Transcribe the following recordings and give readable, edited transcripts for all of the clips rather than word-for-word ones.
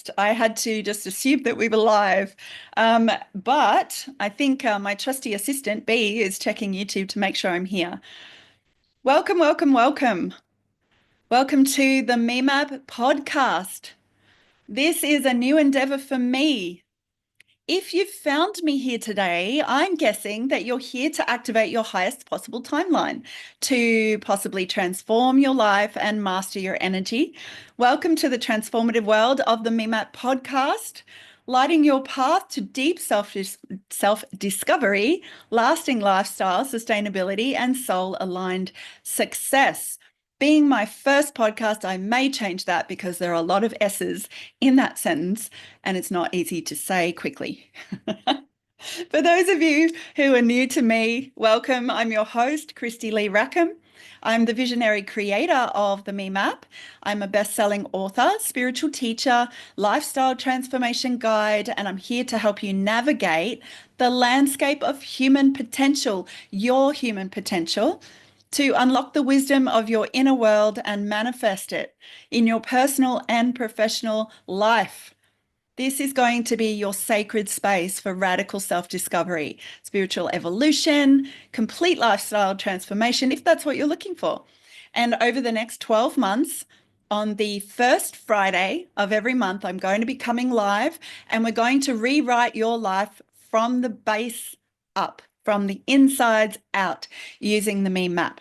wildest. I had to just assume that we were live. But I think my trusty assistant, B, is checking YouTube to make sure I'm here. Welcome, welcome, welcome. Welcome to the MEMAP podcast. This is a new endeavor for me. If you've found me here today, I'm guessing that you're here to activate your highest possible timeline, to possibly transform your life and master your energy. Welcome to the transformative world of the MEMAP podcast, lighting your path to deep self-discovery, lasting lifestyle, sustainability, and soul-aligned success. Being my first podcast, I may change that because there are a lot of S's in that sentence and it's not easy to say quickly. For those of you who are new to me, welcome. I'm your host, Kristy Lee Rackham. I'm the visionary creator of the MEMAP. I'm a best-selling author, spiritual teacher, lifestyle transformation guide, and I'm here to help you navigate the landscape of human potential, your human potential, to unlock the wisdom of your inner world and manifest it in your personal and professional life. This is going to be your sacred space for radical self-discovery, spiritual evolution, complete lifestyle transformation, if that's what you're looking for. And over the next 12 months, on the first Friday of every month, I'm going to be coming live and we're going to rewrite your life from the base up, from the insides out, using the MEMAP.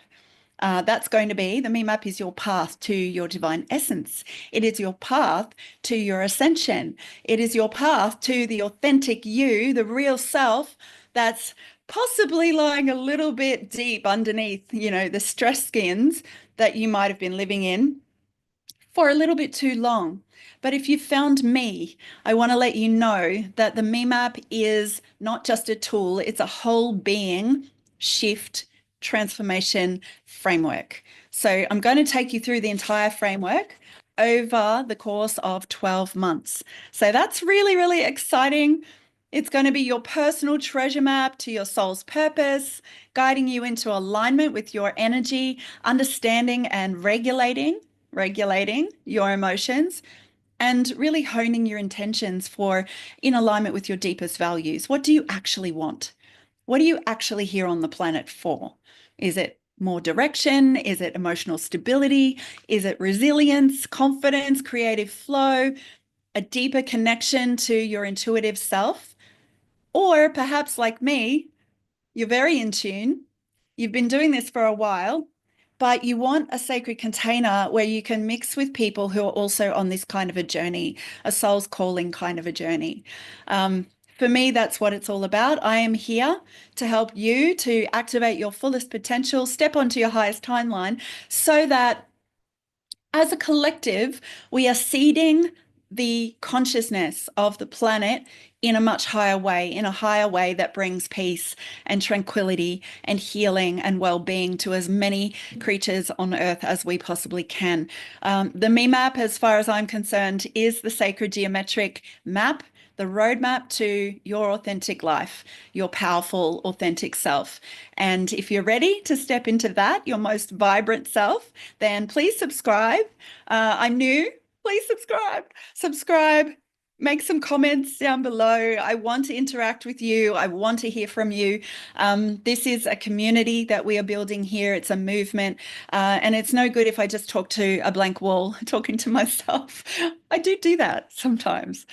That's going to be, the MEMAP is your path to your divine essence. It is your path to your ascension. It is your path to the authentic you, the real self that's possibly lying a little bit deep underneath, the stress skins that you might have been living in for a little bit too long. But if you found me, I want to let you know that the MEMAP is not just a tool, it's a whole being shift transformation framework. So I'm going to take you through the entire framework over the course of 12 months. So that's really, really exciting. It's going to be your personal treasure map to your soul's purpose, guiding you into alignment with your energy, understanding and regulating your emotions, and really honing your intentions for in alignment with your deepest values. What do you actually want? What are you actually here on the planet for? Is it more direction? Is it emotional stability? Is it resilience, confidence, creative flow, a deeper connection to your intuitive self? Or perhaps like me, you're very in tune. You've been doing this for a while, but you want a sacred container where you can mix with people who are also on this kind of a journey, a soul's calling kind of a journey. For me, that's what it's all about. I am here to help you to activate your fullest potential, step onto your highest timeline, so that as a collective, we are seeding the consciousness of the planet in a much higher way, in a higher way that brings peace and tranquility and healing and well-being to as many creatures on Earth as we possibly can. The MEMAP, as far as I'm concerned, is the sacred geometric map, the roadmap to your authentic life, your powerful, authentic self. And if you're ready to step into that, your most vibrant self, then please subscribe. I'm new. Please subscribe, make some comments down below. I want to interact with you. I want to hear from you. This is a community that we are building here. It's a movement, and it's no good if I just talk to a blank wall, talking to myself. I do that sometimes.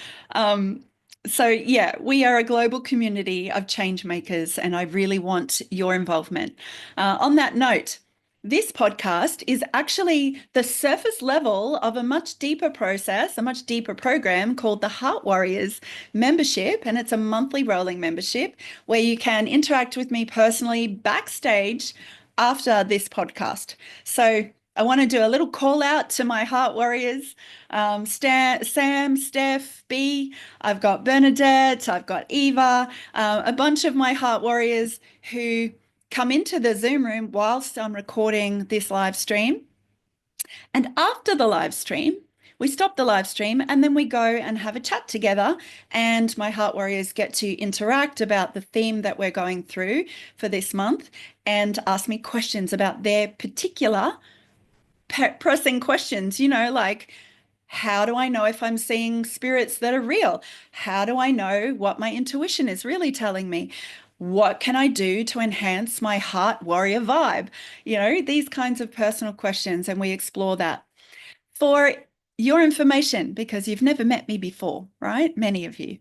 So yeah, we are a global community of change makers, and I really want your involvement. On that note, this podcast is actually the surface level of a much deeper process, a much deeper program called the Heart Warriors membership. And it's a monthly rolling membership where you can interact with me personally backstage after this podcast. So I want to do a little call out to my Heart Warriors, Sam, Steph, B. I've got Bernadette, I've got Eva, a bunch of my Heart Warriors who come into the Zoom room whilst I'm recording this live stream. And after the live stream, we stop the live stream and then we go and have a chat together, and my Heart Warriors get to interact about the theme that we're going through for this month and ask me questions about their particular pressing questions, like How do I know if I'm seeing spirits that are real? How do I know what my intuition is really telling me? What can I do to enhance my heart warrior vibe? These kinds of personal questions, and we explore that. For your information, because you've never met me before, right? Many of you.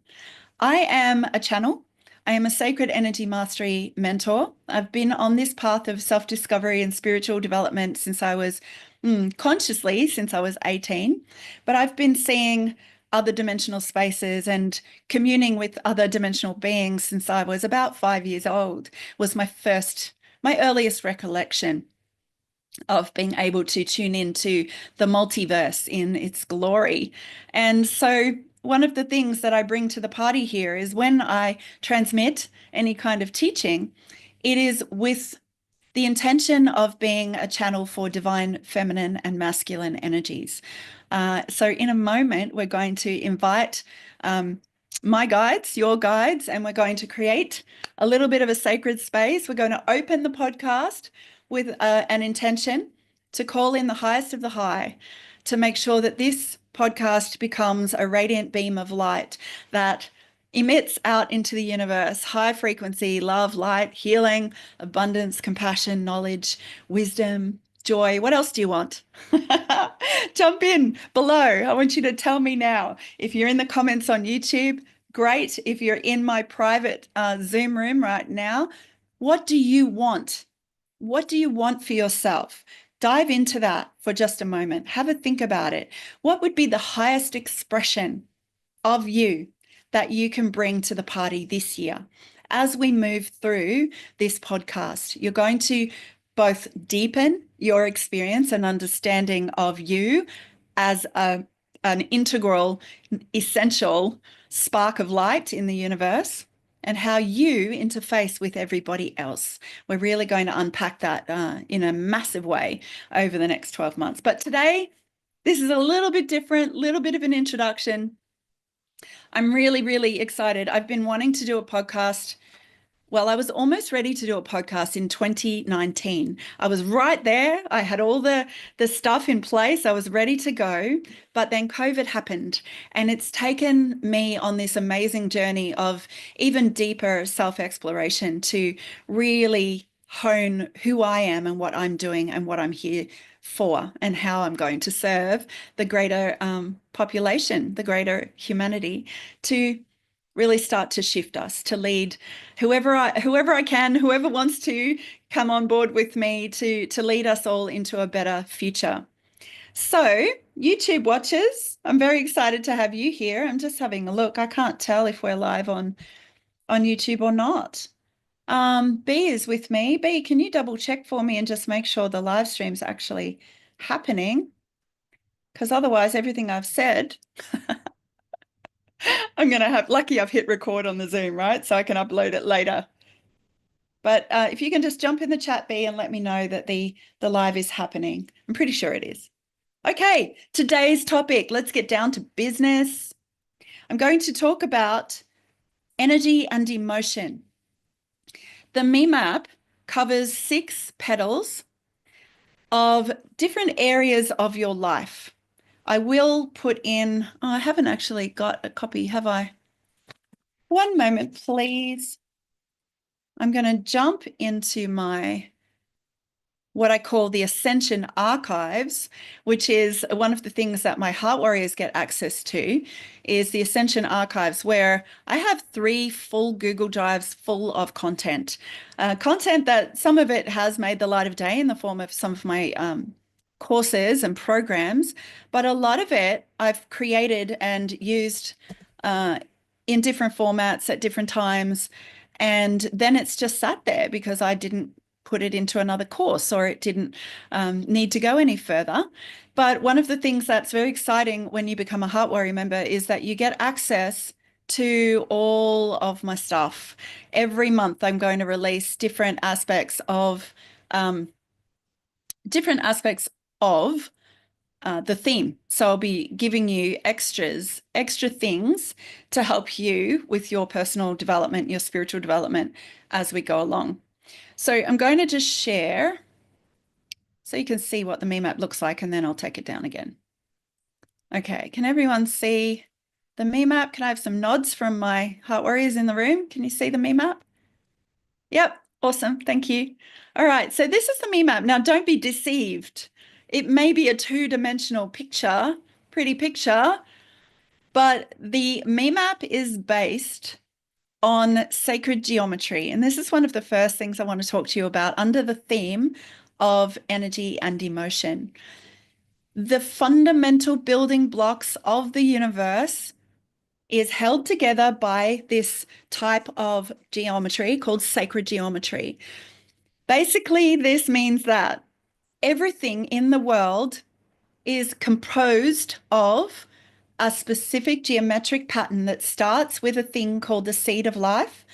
I am a channel. I am a sacred energy mastery mentor. I've been on this path of self-discovery and spiritual development since I was consciously since I was 18, but I've been seeing other dimensional spaces and communing with other dimensional beings since I was about 5 years old, was my earliest recollection of being able to tune into the multiverse in its glory. And so one of the things that I bring to the party here is when I transmit any kind of teaching, it is with the intention of being a channel for divine feminine and masculine energies. So in a moment, we're going to invite my guides, your guides, and we're going to create a little bit of a sacred space. We're going to open the podcast with an intention to call in the highest of the high, to make sure that this podcast becomes a radiant beam of light that emits out into the universe high frequency love, light, healing, abundance, compassion, knowledge, wisdom, joy. What else do you want? Jump in below. I want you to tell me now. If you're in the comments on YouTube, great. If you're in my private Zoom room right now, what do you want? What do you want for yourself? Dive into that for just a moment. Have a think about it. What would be the highest expression of you that you can bring to the party this year? As we move through this podcast, you're going to both deepen your experience and understanding of you as an integral, essential spark of light in the universe, and how you interface with everybody else. We're really going to unpack that in a massive way over the next 12 months. But today, this is a little bit different, little bit of an introduction. I'm really, really excited. I've been wanting to do a podcast. Well, I was almost ready to do a podcast in 2019. I was right there. I had all the stuff in place. I was ready to go, but then COVID happened, and it's taken me on this amazing journey of even deeper self-exploration to really hone who I am and what I'm doing and what I'm here for, and how I'm going to serve the greater population, the greater humanity, to really start to shift us, to lead whoever I can, whoever wants to come on board with me to lead us all into a better future. So, YouTube watchers, I'm very excited to have you here. I'm just having a look. I can't tell if we're live on YouTube or not. B is with me. B, can you double check for me and just make sure the live stream's actually happening? Because otherwise, everything I've said I'm going to have, lucky I've hit record on the Zoom, right? So I can upload it later. But if you can just jump in the chat, B, and let me know that the live is happening. I'm pretty sure it is. Okay, today's topic, let's get down to business. I'm going to talk about energy and emotion. The Me Map covers 6 petals of different areas of your life. I will put in, oh, I haven't actually got a copy, have I? One moment, please. I'm going to jump into what I call the Ascension Archives, which is one of the things that my Heart Warriors get access to, is the Ascension Archives, where I have 3 full Google Drives full of content. Content that some of it has made the light of day in the form of some of my courses and programs, but a lot of it I've created and used in different formats at different times. And then it's just sat there because I didn't put it into another course, or it didn't need to go any further. But one of the things that's very exciting when you become a Heart Warrior member is that you get access to all of my stuff. Every month I'm going to release different aspects of the theme. So I'll be giving you extra things to help you with your personal development, your spiritual development as we go along. So I'm going to just share so you can see what the Me Map looks like, and then I'll take it down again. Okay, can everyone see the me map? Can I have some nods from my heart warriors in the room? Can you see the me map? Yep, awesome. Thank you. All right, so this is the me map. Now, don't be deceived. It may be a two-dimensional picture, pretty picture, but the me map is based on sacred geometry. And this is one of the first things I want to talk to you about under the theme of energy and emotion. The fundamental building blocks of the universe is held together by this type of geometry called sacred geometry. Basically, this means that everything in the world is composed of a specific geometric pattern that starts with a thing called the seed of life.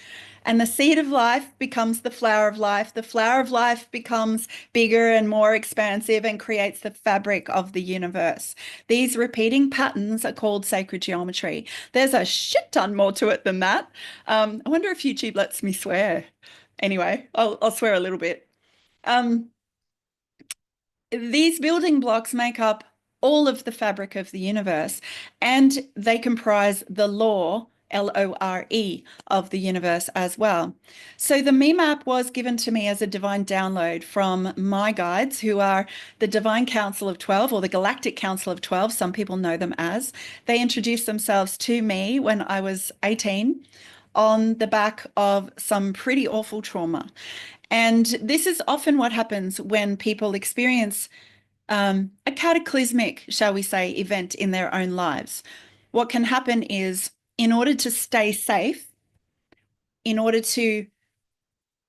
And the seed of life becomes the flower of life. The flower of life becomes bigger and more expansive and creates the fabric of the universe. These repeating patterns are called sacred geometry. There's a shit ton more to it than that. I wonder if YouTube lets me swear. Anyway, I'll swear a little bit. Um, these building blocks make up all of the fabric of the universe, and they comprise the law, LORE, of the universe as well. So the me map was given to me as a divine download from my guides, who are the Divine Council of 12, or the Galactic Council of 12, some people know them as. They introduced themselves to me when I was 18 on the back of some pretty awful trauma. And this is often what happens when people experience a cataclysmic, shall we say, event in their own lives. What can happen is, in order to stay safe, in order to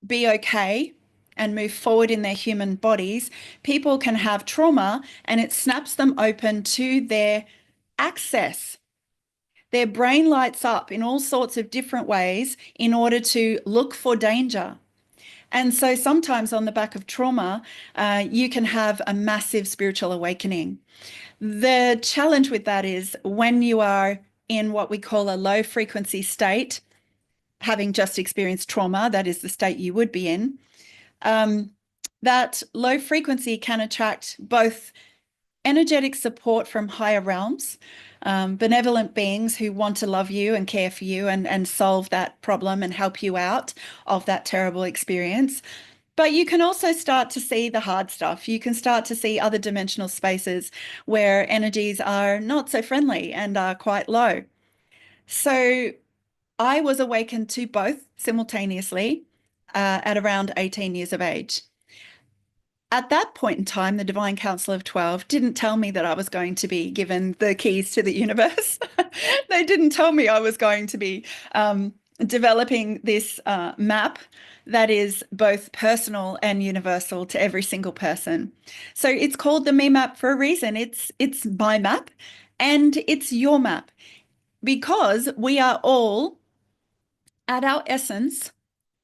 be okay and move forward in their human bodies, people can have trauma and it snaps them open to their access. Their brain lights up in all sorts of different ways in order to look for danger. And so sometimes on the back of trauma, you can have a massive spiritual awakening. The challenge with that is when you are in what we call a low frequency state, having just experienced trauma, that is the state you would be in, that low frequency can attract both energetic support from higher realms, benevolent beings who want to love you and care for you and solve that problem and help you out of that terrible experience. But you can also start to see the hard stuff. You can start to see other dimensional spaces where energies are not so friendly and are quite low. So I was awakened to both simultaneously at around 18 years of age. At that point in time, the Divine Council of 12 didn't tell me that I was going to be given the keys to the universe. They didn't tell me I was going to be developing this map that is both personal and universal to every single person. So it's called the Me Map for a reason. It's my map and it's your map, because we are all, at our essence,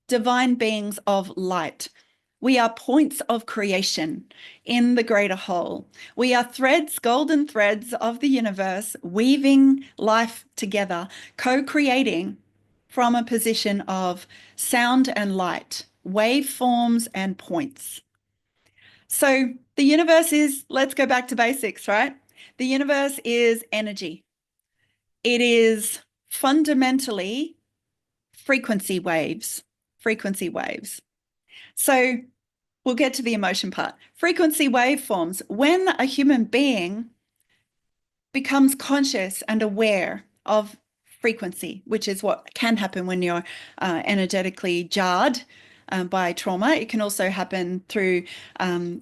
divine beings of light. We are points of creation in the greater whole. We are threads, golden threads of the universe, weaving life together, co-creating from a position of sound and light, waveforms and points. So the universe is, let's go back to basics, right? The universe is energy. It is fundamentally frequency waves, frequency waves. So we'll get to the emotion part. Frequency waveforms. When a human being becomes conscious and aware of frequency, which is what can happen when you're energetically jarred by trauma. It can also happen through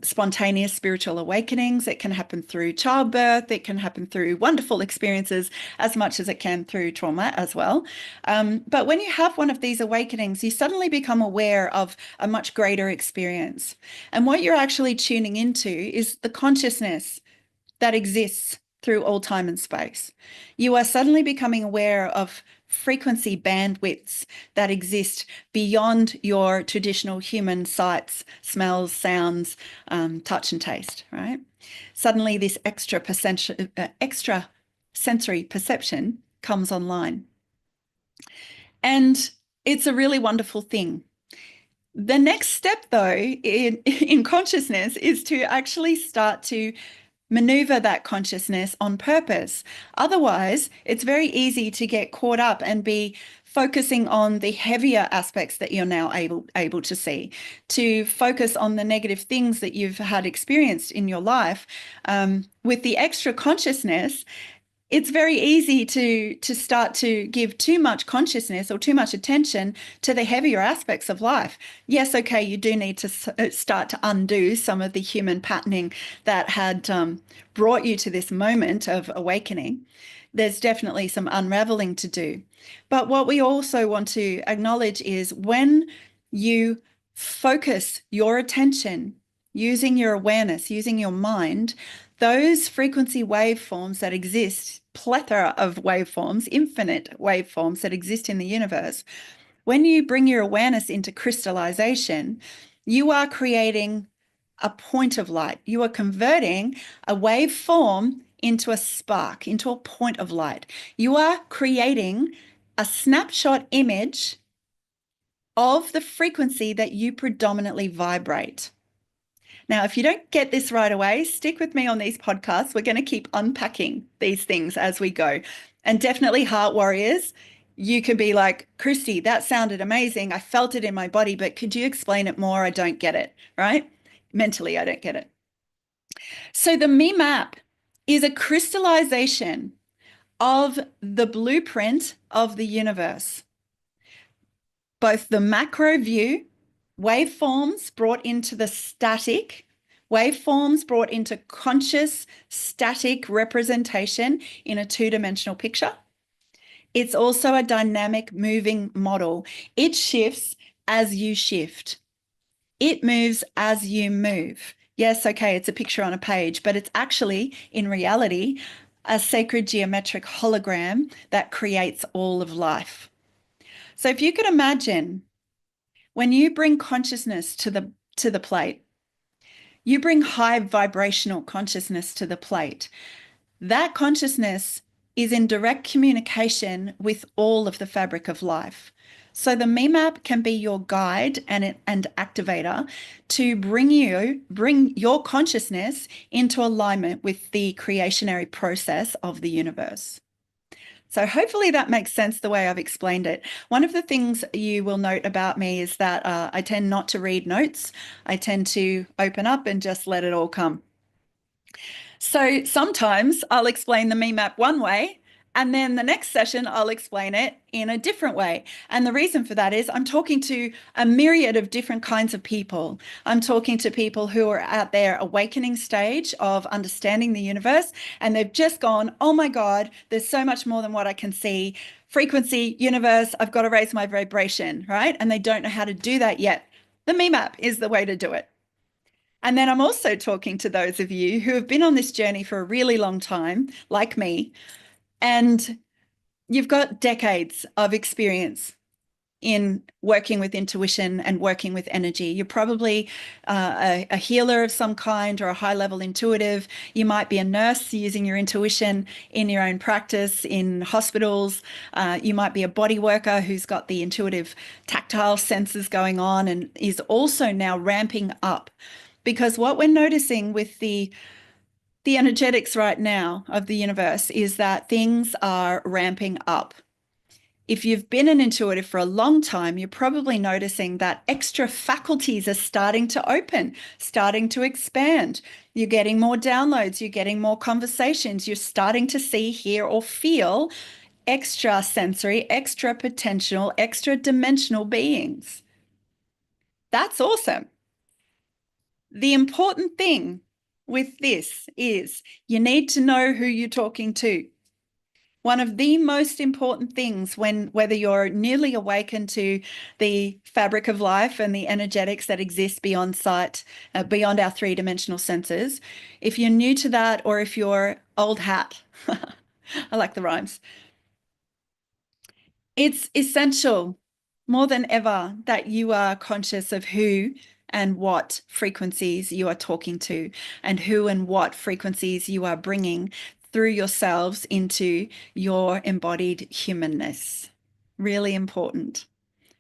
spontaneous spiritual awakenings. It can happen through childbirth. It can happen through wonderful experiences as much as it can through trauma as well. But when you have one of these awakenings, you suddenly become aware of a much greater experience. And what you're actually tuning into is the consciousness that exists through all time and space. You are suddenly becoming aware of frequency bandwidths that exist beyond your traditional human sights, smells, sounds, touch and taste, right? Suddenly this extra sensory perception comes online. And it's a really wonderful thing. The next step, though, in consciousness is to actually start to maneuver that consciousness on purpose. Otherwise, it's very easy to get caught up and be focusing on the heavier aspects that you're now able to see, to focus on the negative things that you've had experienced in your life. With the extra consciousness, it's very easy to start to give too much consciousness or too much attention to the heavier aspects of life. Yes, okay, you do need to start to undo some of the human patterning that had brought you to this moment of awakening. There's definitely some unraveling to do. But what we also want to acknowledge is when you focus your attention using your awareness, using your mind, those frequency waveforms that exist, plethora of waveforms, infinite waveforms that exist in the universe, when you bring your awareness into crystallization, you are creating a point of light. You are converting a waveform into a spark, into a point of light. You are creating a snapshot image of the frequency that you predominantly vibrate. Now, if you don't get this right away, stick with me on these podcasts. We're going to keep unpacking these things as we go. And definitely, heart warriors, you could be like, Kristy, that sounded amazing. I felt it in my body, but could you explain it more? I don't get it, right? Mentally, I don't get it. So the me map is a crystallization of the blueprint of the universe. Both the macro view, waveforms brought into the static, waveforms brought into conscious static representation in a two-dimensional picture. It's also a dynamic moving model. It shifts as you shift. It moves as you move. Yes, okay, it's a picture on a page, but it's actually, in reality, a sacred geometric hologram that creates all of life. So if you could imagine, when you bring consciousness to the plate, you bring high vibrational consciousness to the plate. That consciousness is in direct communication with all of the fabric of life. So the me map can be your guide and activator to bring your consciousness into alignment with the creationary process of the universe. So hopefully that makes sense the way I've explained it. One of the things you will note about me is that I tend not to read notes. I tend to open up and just let it all come. So sometimes I'll explain the me map one way, and then the next session I'll explain it in a different way. And the reason for that is I'm talking to a myriad of different kinds of people. I'm talking to people who are at their awakening stage of understanding the universe, and they've just gone, oh my God, there's so much more than what I can see. Frequency, universe, I've got to raise my vibration, right? And they don't know how to do that yet. The me map is the way to do it. And then I'm also talking to those of you who have been on this journey for a really long time, like me, and you've got decades of experience in working with intuition and working with energy. You're probably a healer of some kind or a high-level intuitive. You might be a nurse using your intuition in your own practice in hospitals. You might be a body worker who's got the intuitive tactile senses going on and is also now ramping up. Because what we're noticing with the energetics right now of the universe is that things are ramping up. If you've been an intuitive for a long time, you're probably noticing that extra faculties are starting to open, starting to expand. You're getting more downloads, you're getting more conversations, you're starting to see, hear, or feel extra sensory, extra potential, extra dimensional beings. That's awesome. The important thing with this is you need to know who you're talking to. One of the most important things whether you're newly awakened to the fabric of life and the energetics that exist beyond sight, beyond our three-dimensional senses, if you're new to that or if you're old hat, I like the rhymes, it's essential more than ever that you are conscious of who and what frequencies you are talking to and who and what frequencies you are bringing through yourselves into your embodied humanness. Really important.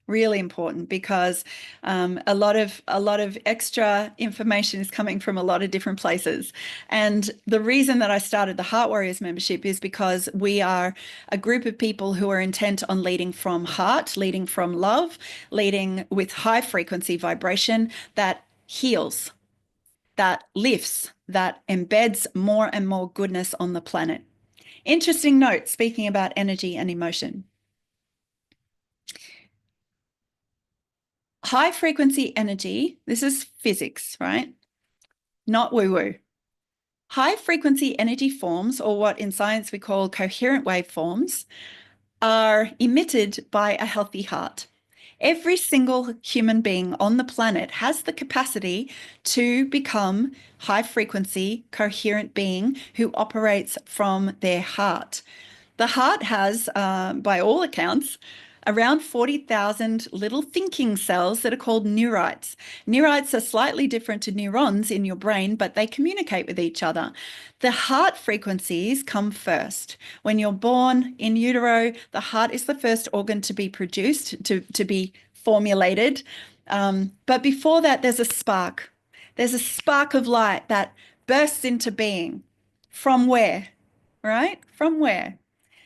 Really important, because a lot of extra information is coming from a lot of different places. And the reason that I started the Heart Warriors membership is because we are a group of people who are intent on leading from heart, leading from love, leading with high frequency vibration that heals, that lifts, that embeds more and more goodness on the planet. Interesting note, speaking about energy and emotion. High frequency energy, this is physics, right? Not woo-woo. High frequency energy forms, or what in science we call coherent waveforms, are emitted by a healthy heart. Every single human being on the planet has the capacity to become high frequency, coherent being who operates from their heart. The heart has, by all accounts, around 40,000 little thinking cells that are called neurites. Neurites are slightly different to neurons in your brain, but they communicate with each other. The heart frequencies come first. When you're born in utero, the heart is the first organ to be produced, to be formulated. But before that, there's a spark. There's a spark of light that bursts into being. From where? Right? From where?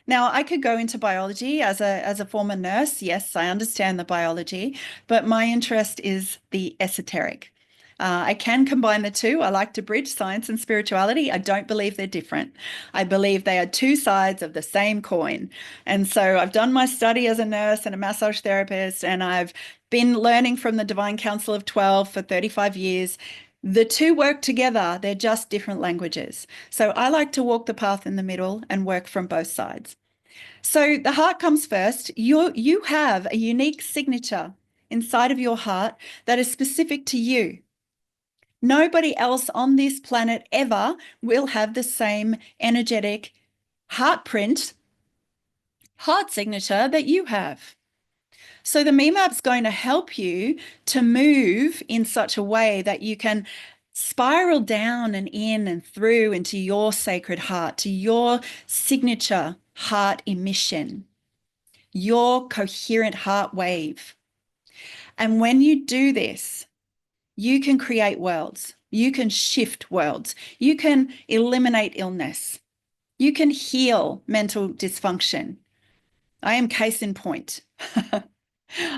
Now, I could go into biology as a former nurse. Yes, I understand the biology, but my interest is the esoteric. I can combine the two. I like to bridge science and spirituality. I don't believe they're different. I believe they are two sides of the same coin. And so I've done my study as a nurse and a massage therapist, and I've been learning from the Divine Council of 12 for 35 years. The two work together, they're just different languages. So I like to walk the path in the middle and work from both sides. So the heart comes first. You have a unique signature inside of your heart that is specific to you. Nobody else on this planet ever will have the same energetic heart print, heart signature that you have. So the MEMAP's going to help you to move in such a way that you can spiral down and in and through into your sacred heart, to your signature heart emission, your coherent heart wave. And when you do this, you can create worlds. You can shift worlds. You can eliminate illness. You can heal mental dysfunction. I am case in point.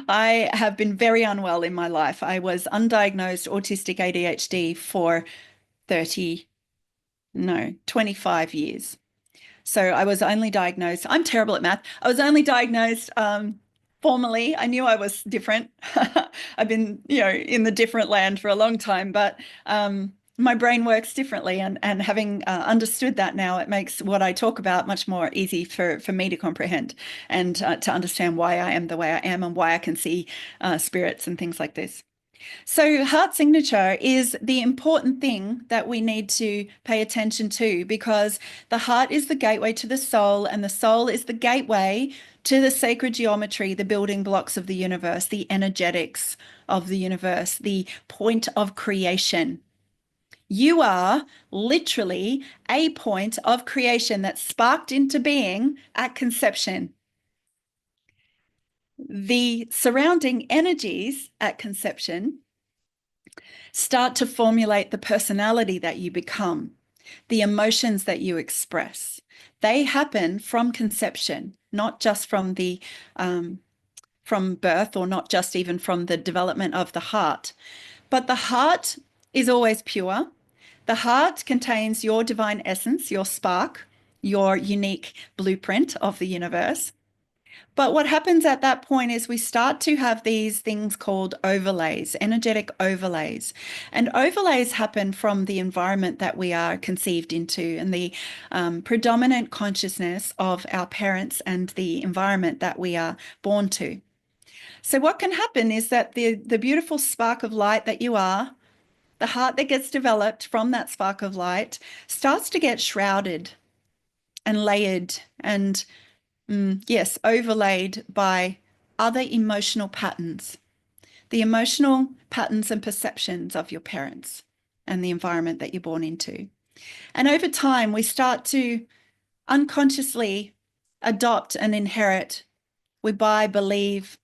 I have been very unwell in my life. I was undiagnosed autistic ADHD for 25 years. So I was only diagnosed, I'm terrible at math. I was only diagnosed formally. I knew I was different. I've been, in the different land for a long time, but my brain works differently. And having understood that now, it makes what I talk about much more easy for me to comprehend and to understand why I am the way I am and why I can see spirits and things like this. So heart signature is the important thing that we need to pay attention to, because the heart is the gateway to the soul, and the soul is the gateway to the sacred geometry, the building blocks of the universe, the energetics of the universe, the point of creation. You are literally a point of creation that sparked into being at conception. The surrounding energies at conception start to formulate the personality that you become, the emotions that you express. They happen from conception, not just from from birth, or not just even from the development of the heart. But the heart is always pure. The heart contains your divine essence, your spark, your unique blueprint of the universe. But what happens at that point is we start to have these things called overlays, energetic overlays. And overlays happen from the environment that we are conceived into, and the predominant consciousness of our parents and the environment that we are born to. So what can happen is that the beautiful spark of light that you are, the heart that gets developed from that spark of light, starts to get shrouded and layered and yes, overlaid by other emotional patterns, the emotional patterns and perceptions of your parents and the environment that you're born into. And over time, we start to unconsciously adopt and inherit, we buy, believe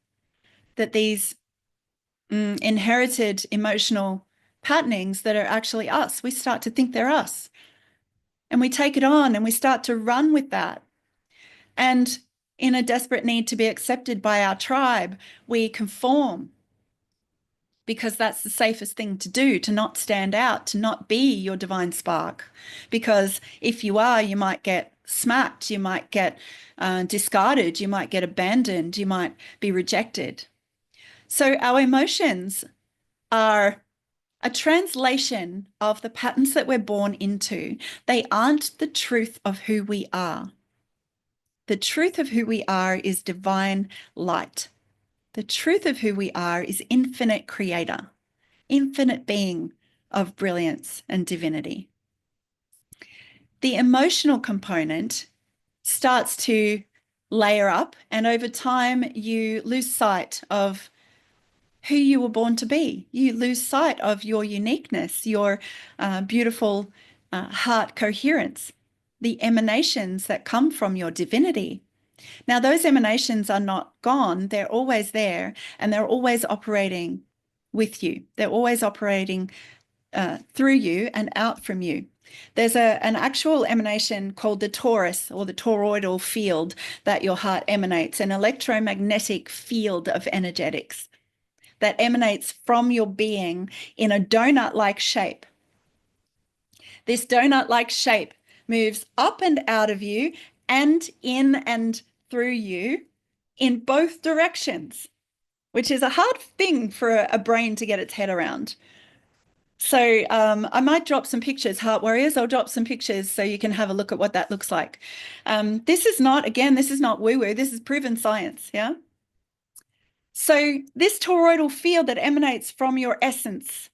that these inherited emotional patternings that are actually us. We start to think they're us. And we take it on and we start to run with that. And in a desperate need to be accepted by our tribe, we conform because that's the safest thing to do, to not stand out, to not be your divine spark. Because if you are, you might get smacked, you might get discarded, you might get abandoned, you might be rejected. So our emotions are a translation of the patterns that we're born into. They aren't the truth of who we are. The truth of who we are is divine light. The truth of who we are is infinite creator, infinite being of brilliance and divinity. The emotional component starts to layer up, and over time you lose sight of who you were born to be. You lose sight of your uniqueness, your beautiful heart coherence, the emanations that come from your divinity. Now, those emanations are not gone. They're always there, and they're always operating with you. They're always operating through you and out from you. There's an actual emanation called the torus, or the toroidal field, that your heart emanates, an electromagnetic field of energetics that emanates from your being in a donut-like shape. This donut-like shape moves up and out of you and in and through you in both directions, which is a hard thing for a brain to get its head around. So I might drop some pictures, Heart Warriors. I'll drop some pictures so you can have a look at what that looks like. This is not woo-woo. This is proven science, yeah? So this toroidal field that emanates from your essence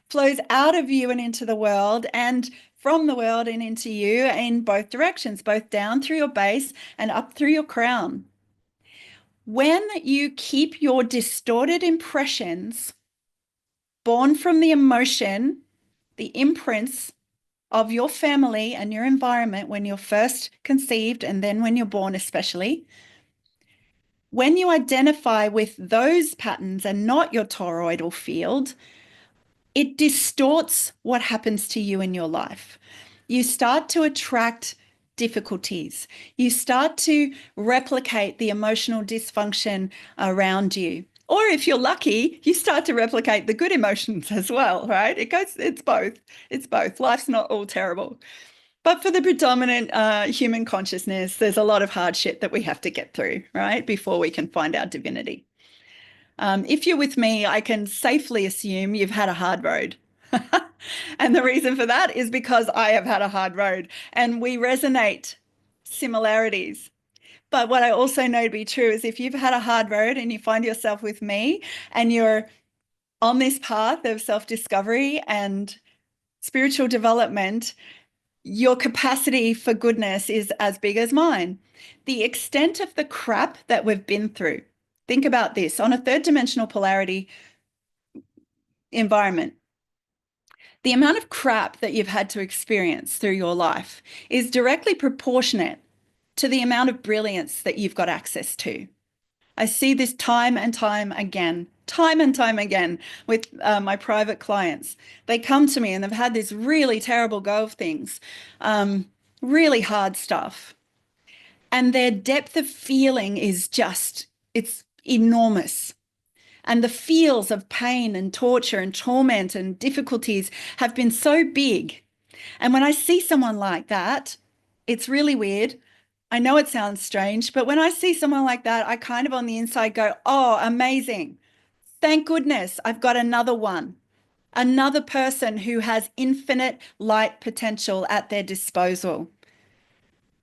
flows out of you and into the world, and from the world and into you in both directions, both down through your base and up through your crown. When you keep your distorted impressions born from the emotion, the imprints of your family and your environment when you're first conceived and then when you're born especially, when you identify with those patterns and not your toroidal field, it distorts what happens to you in your life. You start to attract difficulties. You start to replicate the emotional dysfunction around you. Or if you're lucky, you start to replicate the good emotions as well, right? It's both. It's both. Life's not all terrible. But for the predominant human consciousness, there's a lot of hardship that we have to get through, right, before we can find our divinity. If you're with me, I can safely assume you've had a hard road. And the reason for that is because I have had a hard road, and we resonate similarities. But what I also know to be true is if you've had a hard road and you find yourself with me and you're on this path of self-discovery and spiritual development, your capacity for goodness is as big as mine. The extent of the crap that we've been through. Think about this on a third dimensional polarity environment. The amount of crap that you've had to experience through your life is directly proportionate to the amount of brilliance that you've got access to. I see this time and time again with my private clients. They come to me and they've had this really terrible go of things, really hard stuff. And their depth of feeling is just, it's enormous. And the feels of pain and torture and torment and difficulties have been so big. And when I see someone like that, it's really weird. I know it sounds strange, but when I see someone like that, I kind of on the inside go, oh, amazing. Thank goodness I've got another one, another person who has infinite light potential at their disposal.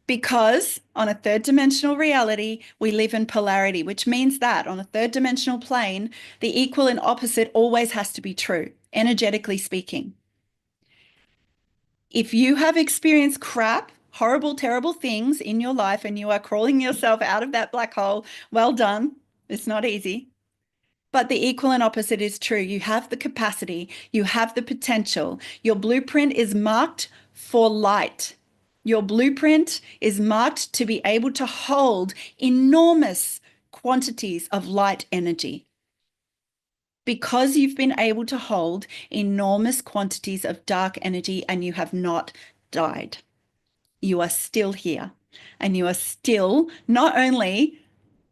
Because on a third dimensional reality, we live in polarity, which means that on a third dimensional plane, the equal and opposite always has to be true, energetically speaking. If you have experienced crap, horrible, terrible things in your life and you are crawling yourself out of that black hole, well done. It's not easy. But the equal and opposite is true. You have the capacity, you have the potential. Your blueprint is marked for light. Your blueprint is marked to be able to hold enormous quantities of light energy. because you've been able to hold enormous quantities of dark energy and you have not died. You are still here, and you are still not only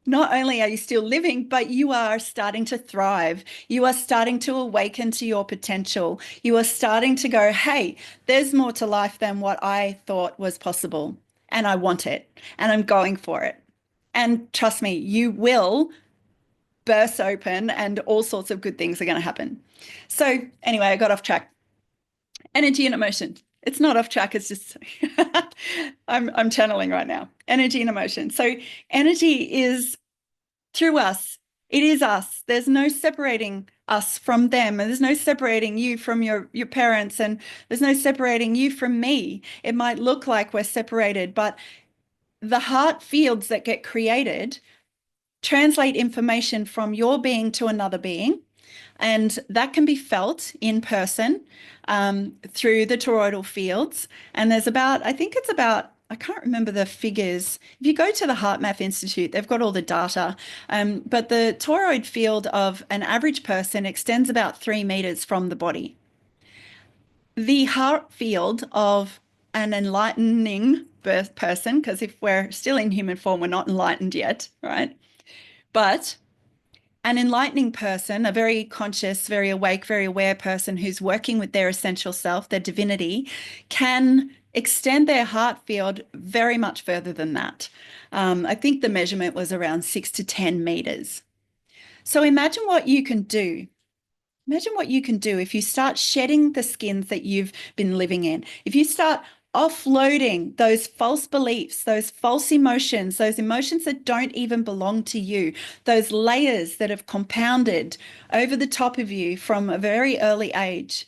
are you still living, but you are starting to thrive. You are starting to awaken to your potential. You are starting to go, hey, there's more to life than what I thought was possible. And I want it. And I'm going for it. And trust me, you will burst open and all sorts of good things are going to happen. So anyway, I got off track. Energy and emotion. It's not off track. It's just I'm channeling right now. Energy and emotion. So energy is through us. It is us. There's no separating us from them. And there's no separating you from your parents. And there's no separating you from me. It might look like we're separated, but the heart fields that get created translate information from your being to another being. And that can be felt in person through the toroidal fields. And there's about, I think it's about, I can't remember the figures. If you go to the HeartMath Institute, they've got all the data. But the toroid field of an average person extends about 3 meters from the body. The heart field of an enlightening person, because if we're still in human form, we're not enlightened yet, right? But an enlightening person, a very conscious, very awake, very aware person who's working with their essential self, their divinity, can extend their heart field very much further than that. I think the measurement was around 6 to 10 meters. So imagine what you can do. Imagine what you can do if you start shedding the skins that you've been living in. If you start offloading those false beliefs, those false emotions, those emotions that don't even belong to you, those layers that have compounded over the top of you from a very early age.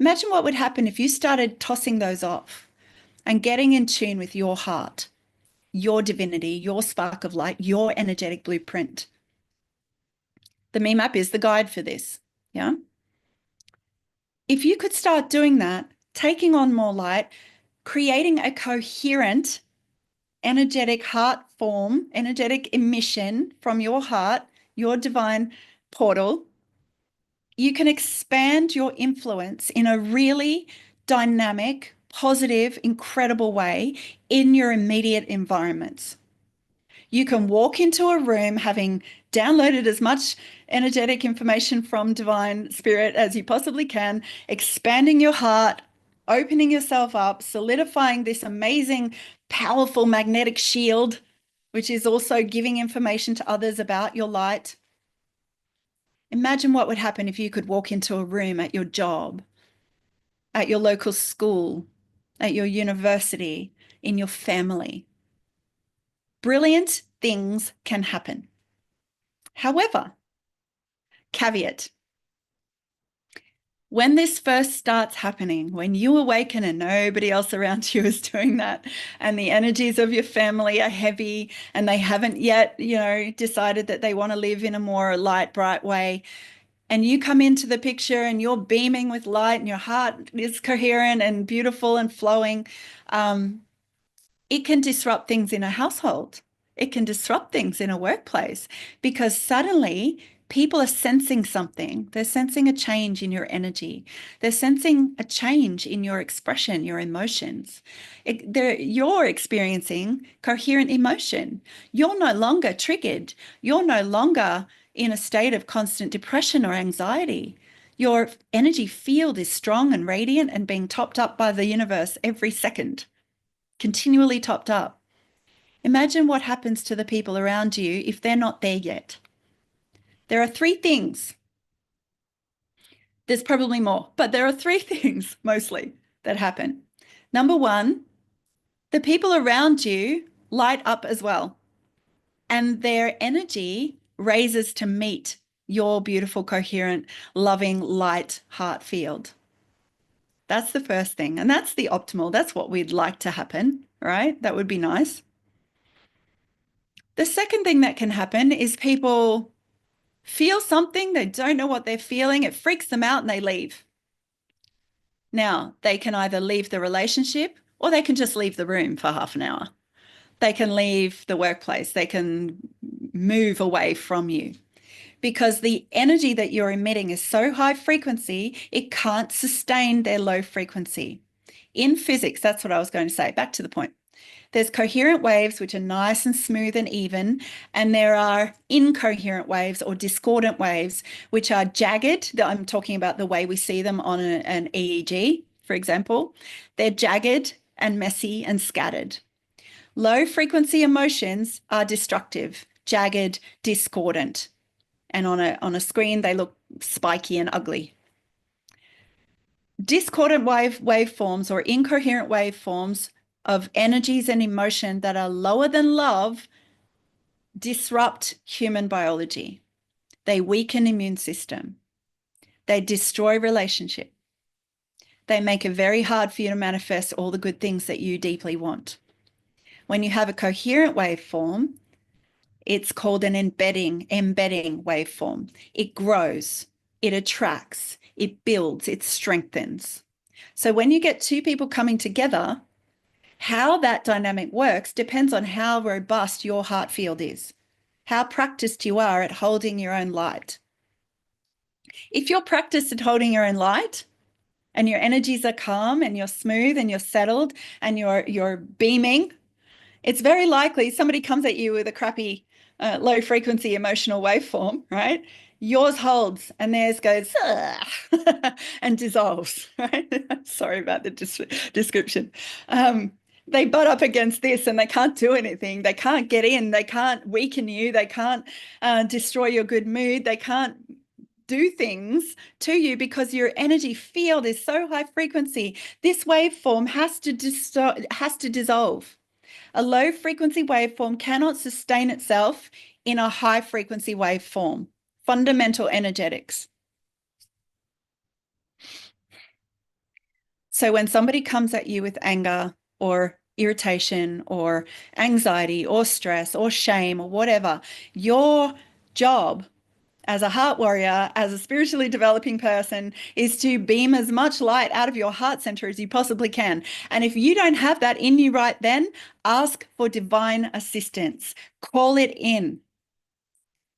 Imagine what would happen if you started tossing those off and getting in tune with your heart, your divinity, your spark of light, your energetic blueprint. The Me Map is the guide for this. Yeah. If you could start doing that, taking on more light, creating a coherent, energetic heart form, energetic emission from your heart, your divine portal, you can expand your influence in a really dynamic, positive, incredible way in your immediate environments. You can walk into a room having downloaded as much energetic information from divine spirit as you possibly can, expanding your heart, opening yourself up, solidifying this amazing, powerful magnetic shield, which is also giving information to others about your light. Imagine what would happen if you could walk into a room at your job, at your local school, at your university, in your family. Brilliant things can happen. However, caveat, when this first starts happening, when you awaken and nobody else around you is doing that, and the energies of your family are heavy and they haven't yet, decided that they want to live in a more light, bright way, and you come into the picture and you're beaming with light and your heart is coherent and beautiful and flowing, it can disrupt things in a household. It can disrupt things in a workplace because suddenly people are sensing something. They're sensing a change in your energy. They're sensing a change in your expression, your emotions. You're experiencing coherent emotion. You're no longer triggered. You're no longer in a state of constant depression or anxiety. Your energy field is strong and radiant and being topped up by the universe every second, continually topped up. Imagine what happens to the people around you if they're not there yet. There are 3 things. There's probably more, but there are 3 things mostly that happen. Number 1, the people around you light up as well, and their energy raises to meet your beautiful, coherent, loving, light heart field. That's the first thing, and that's the optimal. That's what we'd like to happen, right? That would be nice. The second thing that can happen is people feel something, they don't know what they're feeling, it freaks them out and they leave. Now, they can either leave the relationship or they can just leave the room for half an hour. They can leave the workplace, they can move away from you because the energy that you're emitting is so high frequency, it can't sustain their low frequency. In physics, that's what I was going to say. Back to the point. There's coherent waves, which are nice and smooth and even, and there are incoherent waves or discordant waves, which are jagged. I'm talking about the way we see them on an EEG, for example. They're jagged and messy and scattered. Low frequency emotions are destructive, jagged, discordant, and on a screen they look spiky and ugly. Discordant waveforms or incoherent waveforms of energies and emotion that are lower than love disrupt human biology. They weaken immune system. They destroy relationship. They make it very hard for you to manifest all the good things that you deeply want. When you have a coherent waveform, it's called an embedding waveform. It grows, it attracts, it builds, it strengthens. So when you get two people coming together, how that dynamic works depends on how robust your heart field is, how practiced you are at holding your own light. If you're practiced at holding your own light and your energies are calm and you're smooth and you're settled and you're beaming, it's very likely somebody comes at you with a crappy low frequency emotional waveform, right? Yours holds and theirs goes and dissolves, right? Sorry about the description. They butt up against this and they can't do anything. They can't get in. They can't weaken you. They can't destroy your good mood. They can't do things to you because your energy field is so high frequency. This waveform has to dissolve. A low frequency waveform cannot sustain itself in a high frequency waveform. Fundamental energetics. So when somebody comes at you with anger or irritation or anxiety or stress or shame or whatever, your job as a heart warrior, as a spiritually developing person, is to beam as much light out of your heart center as you possibly can. And if you don't have that in you right then, ask for divine assistance. Call it in.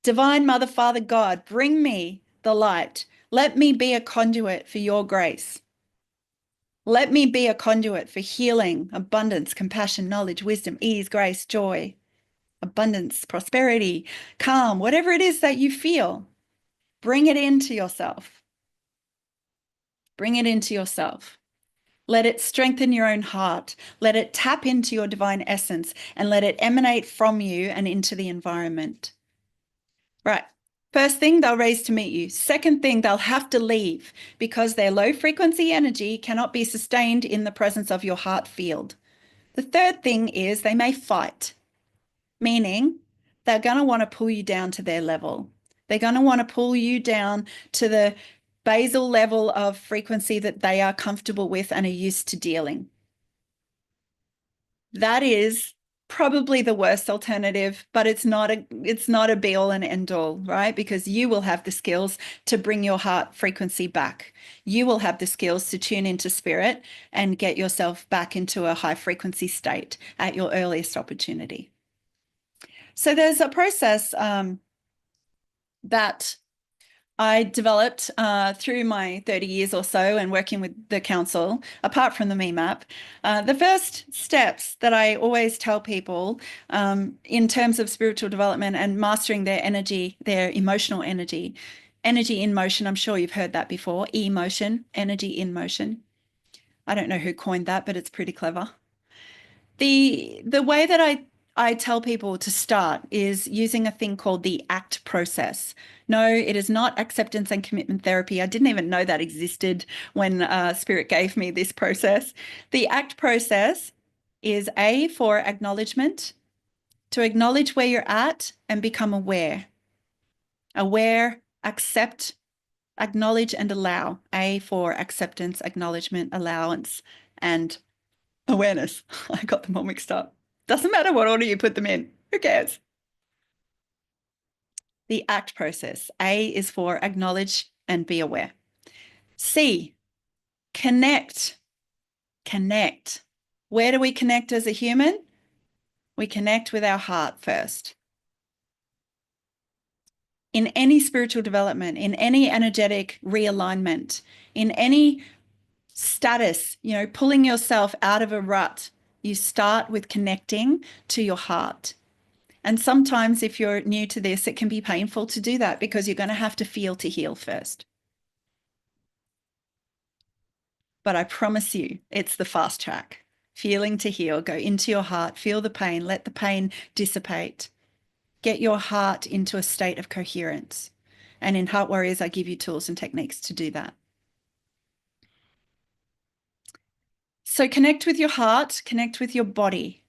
Divine Mother, Father, God, bring me the light. Let me be a conduit for your grace. Let me be a conduit for healing, abundance, compassion, knowledge, wisdom, ease, grace, joy, abundance, prosperity, calm, whatever it is that you feel. Bring it into yourself. Bring it into yourself. Let it strengthen your own heart. Let it tap into your divine essence and let it emanate from you and into the environment. Right. First thing, they'll raise to meet you. Second thing, they'll have to leave because their low frequency energy cannot be sustained in the presence of your heart field. The third thing is they may fight, meaning they're going to want to pull you down to their level. They're going to want to pull you down to the basal level of frequency that they are comfortable with and are used to dealing. That is probably the worst alternative, but it's not a be all and end all, right? Because you will have the skills to bring your heart frequency back. You will have the skills to tune into spirit and get yourself back into a high frequency state at your earliest opportunity. So there's a process that I developed through my 30 years or so and working with the council, apart from the MeMap. The first steps that I always tell people in terms of spiritual development and mastering their energy, their emotional energy in motion, I'm sure you've heard that before, emotion, energy in motion. I don't know who coined that, but it's pretty clever. The way that I tell people to start is using a thing called the ACT process. No, it is not acceptance and commitment therapy. I didn't even know that existed when Spirit gave me this process. The ACT process is A for acknowledgement, to acknowledge where you're at and become aware. Aware, accept, acknowledge and allow. A for acceptance, acknowledgement, allowance, and awareness. I got them all mixed up. Doesn't matter what order you put them in. Who cares? The ACT process. A is for acknowledge and be aware. C, connect. Connect. Where do we connect as a human? We connect with our heart first. in any spiritual development, in any energetic realignment, in any status, pulling yourself out of a rut, you start with connecting to your heart. And sometimes if you're new to this, it can be painful to do that because you're going to have to feel to heal first. But I promise you, it's the fast track. Feeling to heal, go into your heart, feel the pain, let the pain dissipate. Get your heart into a state of coherence. And in Heart Warriors, I give you tools and techniques to do that. So connect with your heart, connect with your body.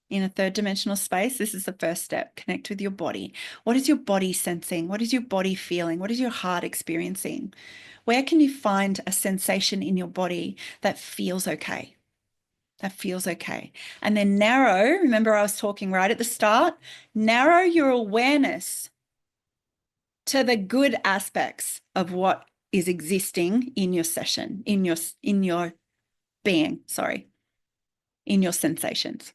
In a third dimensional space, this is the first step. Connect with your body. What is your body sensing? What is your body feeling? What is your heart experiencing? Where can you find a sensation in your body that feels okay? That feels okay. And then narrow, remember I was talking right at the start, narrow your awareness to the good aspects of what is existing in your session, in your being, in your sensations.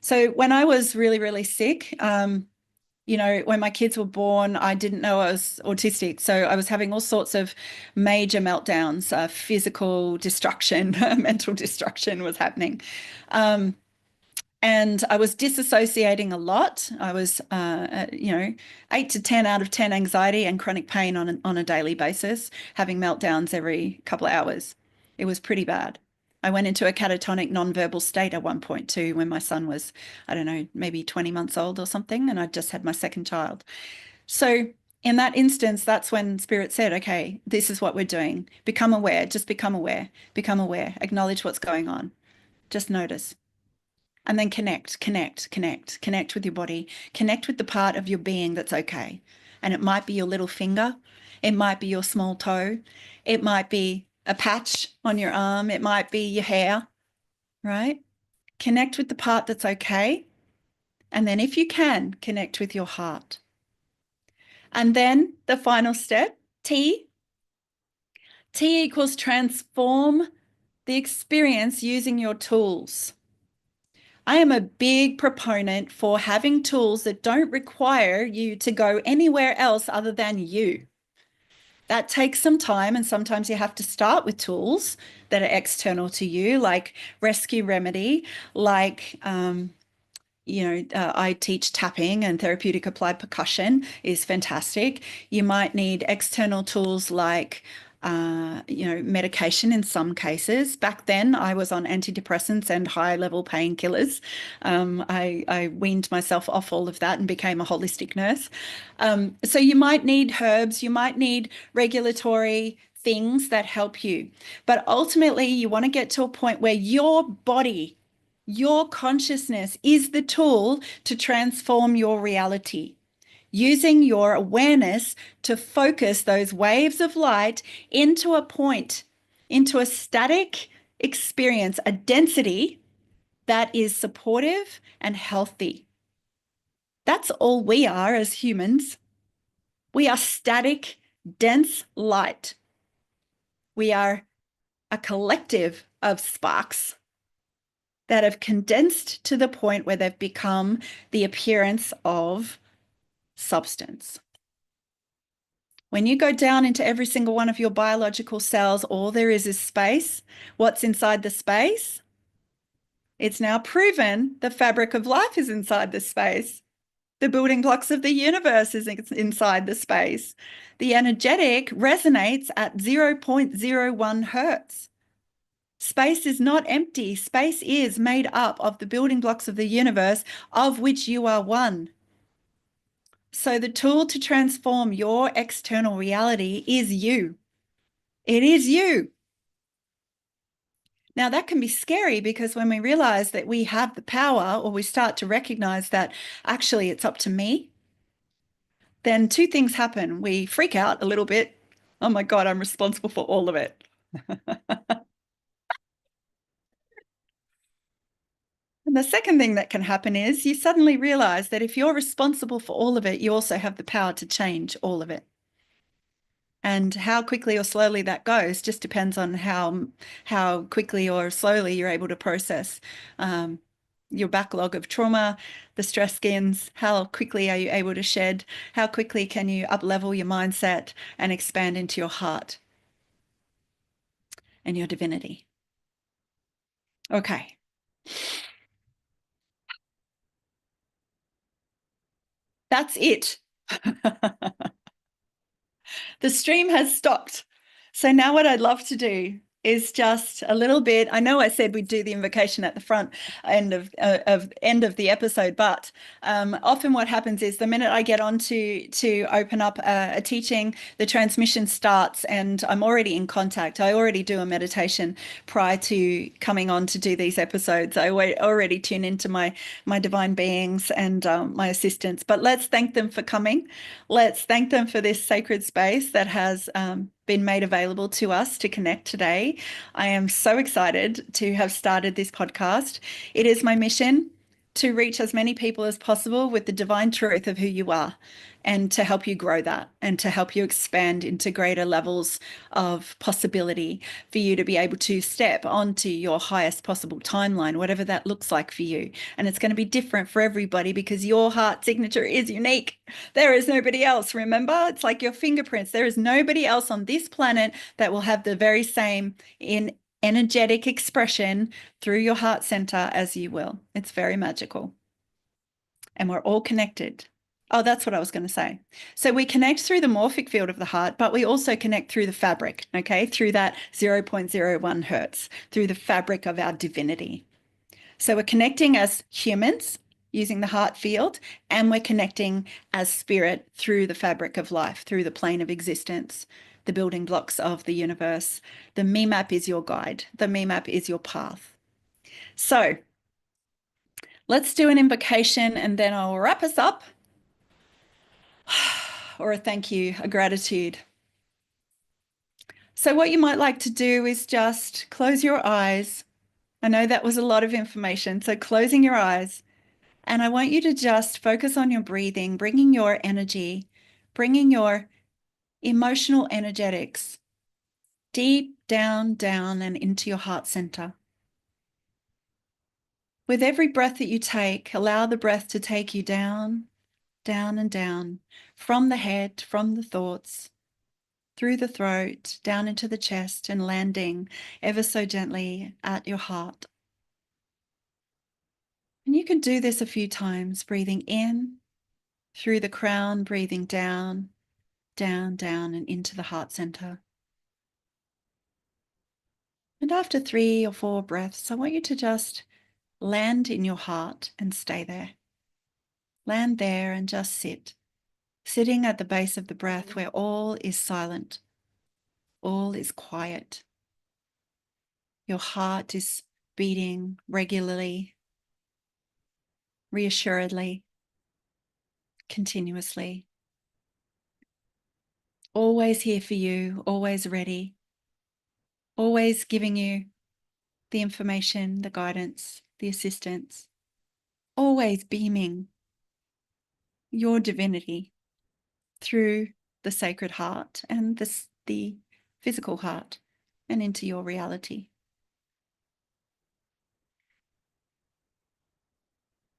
So when I was really, really sick, when my kids were born, I didn't know I was autistic. So I was having all sorts of major meltdowns, physical destruction, mental destruction was happening. And I was disassociating a lot. I was, 8 to 10 out of 10 anxiety and chronic pain on a daily basis, having meltdowns every couple of hours. It was pretty bad. I went into a catatonic nonverbal state at one point too, when my son was, I don't know, maybe 20 months old or something, and I just had my second child. So in that instance, that's when Spirit said, okay, this is what we're doing. Become aware, just become aware, acknowledge what's going on, just notice. And then connect with your body, connect with the part of your being that's okay. And it might be your little finger, it might be your small toe, it might be a patch on your arm, it might be your hair, right? Connect with the part that's okay. And then if you can, connect with your heart. And then the final step, T. T equals transform the experience using your tools. I am a big proponent for having tools that don't require you to go anywhere else other than you. That takes some time, and sometimes you have to start with tools that are external to you, like Rescue Remedy, like I teach tapping, and therapeutic applied percussion is fantastic. You might need external tools like medication in some cases. Back then, I was on antidepressants and high-level painkillers. I weaned myself off all of that and became a holistic nurse. So you might need herbs, you might need regulatory things that help you. But ultimately, you want to get to a point where your body, your consciousness is the tool to transform your reality, using your awareness to focus those waves of light into a point, into a static experience, a density that is supportive and healthy. That's all we are as humans. We are static, dense light. We are a collective of sparks that have condensed to the point where they've become the appearance of substance. When you go down into every single one of your biological cells, all there is space. What's inside the space? It's now proven the fabric of life is inside the space. The building blocks of the universe is inside the space. The energetic resonates at 0.01 hertz. Space is not empty. Space is made up of the building blocks of the universe, of which you are one. So the tool to transform your external reality is you. It is you. Now, that can be scary because when we realize that we have the power, or we start to recognize that actually it's up to me, then two things happen. We freak out a little bit. Oh my God, I'm responsible for all of it. And the second thing that can happen is you suddenly realize that if you're responsible for all of it, you also have the power to change all of it. And how quickly or slowly that goes just depends on how quickly or slowly you're able to process your backlog of trauma, the stress skins? How quickly are you able to shed? How quickly can you up-level your mindset and expand into your heart and your divinity? Okay. That's it. The stream has stopped. So now what I'd love to do is just a little bit. I know I said we'd do the invocation at the front end of the episode, but often what happens is the minute I get on to open up a teaching, the transmission starts, and I'm already in contact. I already do a meditation prior to coming on to do these episodes. I already tune into my divine beings and my assistants. But let's thank them for coming. Let's thank them for this sacred space that has been made available to us to connect today. I am so excited to have started this podcast. It is my mission to reach as many people as possible with the divine truth of who you are, and to help you grow that and to help you expand into greater levels of possibility for you to be able to step onto your highest possible timeline, whatever that looks like for you. And it's going to be different for everybody because your heart signature is unique. There is nobody else. Remember, it's like your fingerprints. There is nobody else on this planet that will have the very same energetic expression through your heart center as you will. It's very magical. And we're all connected. Oh, that's what I was going to say. So we connect through the morphic field of the heart, but we also connect through the fabric, okay? Through that 0.01 hertz, through the fabric of our divinity. So we're connecting as humans using the heart field, and we're connecting as spirit through the fabric of life, through the plane of existence, the building blocks of the universe. The me map is your guide. The me map is your path. So let's do an invocation and then I'll wrap us up. Or a thank you, a gratitude. So what you might like to do is just close your eyes. I know that was a lot of information, so closing your eyes. And I want you to just focus on your breathing, bringing your energy, bringing your emotional energetics deep down, down, and into your heart center. With every breath that you take, allow the breath to take you down, down, and down, from the head, from the thoughts, through the throat, down into the chest, and landing ever so gently at your heart. And you can do this a few times, breathing in through the crown, breathing down, down, down, and into the heart center. And after 3 or 4 breaths, I want you to just land in your heart and stay there. Land there and just sit, sitting at the base of the breath where all is silent, all is quiet. Your heart is beating regularly, reassuredly, continuously. Always here for you, always ready, always giving you the information, the guidance, the assistance, always beaming your divinity through the sacred heart and the physical heart and into your reality.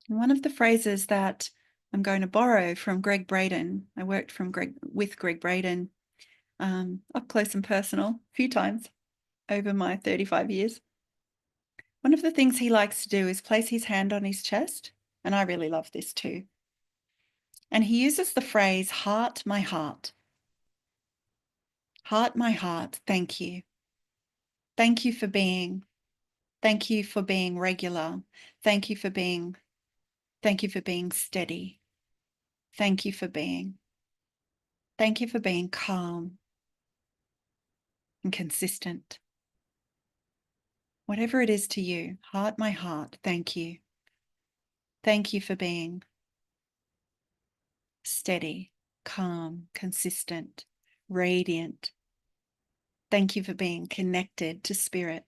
And one of the phrases that I'm going to borrow from Greg Braden, I worked with Greg Braden up close and personal a few times over my 35 years. One of the things he likes to do is place his hand on his chest, and I really love this too. And he uses the phrase, heart, my heart. Heart, my heart, thank you. Thank you for being. Thank you for being regular. Thank you for being steady. Thank you for being. Thank you for being calm and consistent. Whatever it is to you, heart, my heart, thank you. Thank you for being steady, calm, consistent, radiant. Thank you for being connected to spirit,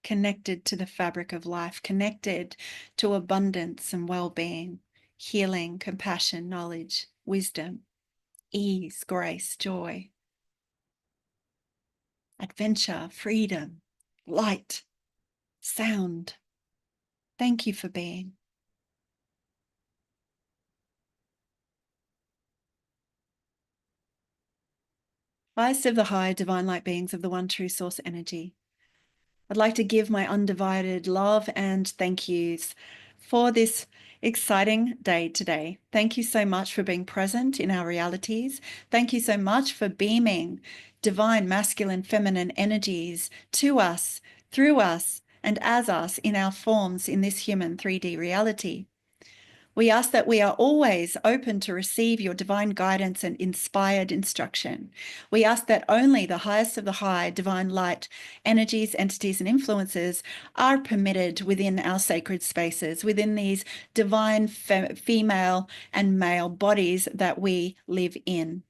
connected to the fabric of life, connected to abundance and well-being, healing, compassion, knowledge, wisdom, ease, grace, joy, adventure, freedom, light, sound. Thank you for being. Highest of the high, divine light beings of the one true source energy. I'd like to give my undivided love and thank yous for this exciting day today. Thank you so much for being present in our realities. Thank you so much for beaming divine, masculine, feminine energies to us, through us, and as us in our forms in this human 3D reality. We ask that we are always open to receive your divine guidance and inspired instruction. We ask that only the highest of the high, divine light, energies, entities, and influences are permitted within our sacred spaces, within these divine female and male bodies that we live in.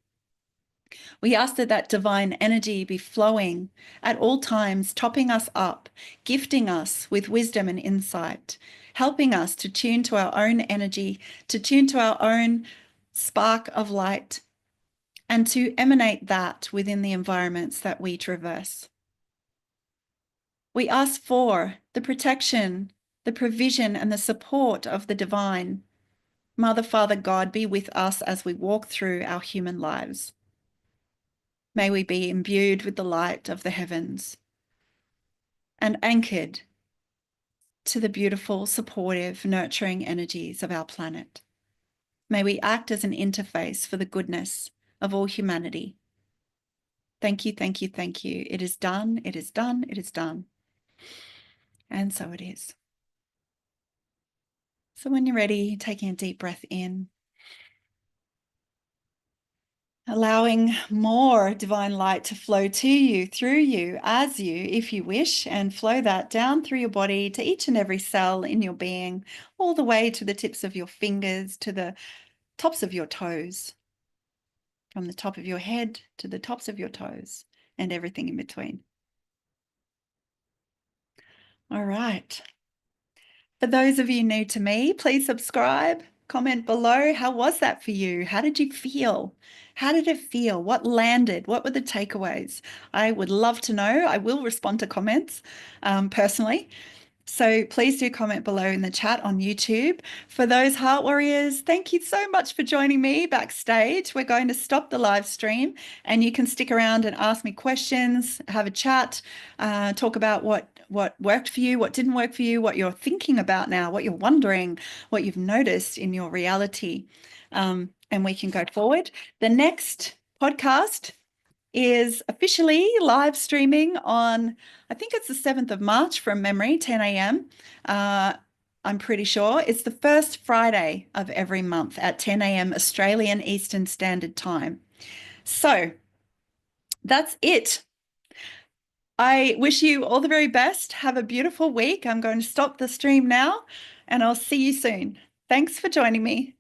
We ask that that divine energy be flowing at all times, topping us up, gifting us with wisdom and insight, helping us to tune to our own energy, to tune to our own spark of light, and to emanate that within the environments that we traverse. We ask for the protection, the provision, and the support of the divine. Mother, Father, God, be with us as we walk through our human lives. May we be imbued with the light of the heavens and anchored to the beautiful, supportive, nurturing energies of our planet. May we act as an interface for the goodness of all humanity. Thank you, thank you, thank you. It is done, it is done, it is done. And so it is. So when you're ready, taking a deep breath in, allowing more divine light to flow to you, through you, as you, if you wish, and flow that down through your body to each and every cell in your being, all the way to the tips of your fingers, to the tops of your toes, from the top of your head to the tops of your toes, and everything in between. All right. For those of you new to me, please subscribe, comment below. How was that for you? How did you feel? How did it feel? What landed? What were the takeaways? I would love to know. I will respond to comments personally. So please do comment below in the chat on YouTube. For those Heart Warriors, thank you so much for joining me backstage. We're going to stop the live stream and you can stick around and ask me questions, have a chat, talk about what worked for you, what didn't work for you, what you're thinking about now, what you're wondering, what you've noticed in your reality. And we can go forward. The next podcast is officially live streaming on, I think it's the 7th of March from memory, 10 a.m. I'm pretty sure. It's the first Friday of every month at 10 a.m. Australian Eastern Standard Time. So that's it. I wish you all the very best. Have a beautiful week. I'm going to stop the stream now and I'll see you soon. Thanks for joining me.